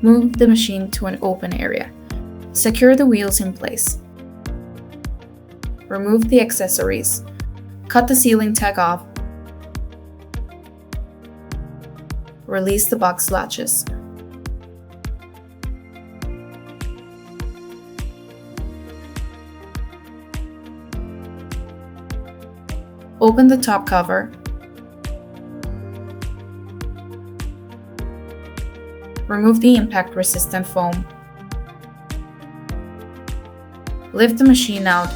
Move the machine to an open area. Secure the wheels in place. Remove the accessories. Cut the sealing tag off. Release the box latches. Open the top cover. Remove the impact-resistant foam. Lift the machine out.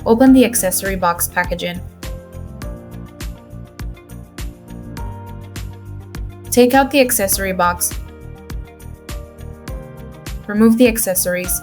Open the accessory box packaging. Take out the accessory box. Remove the accessories.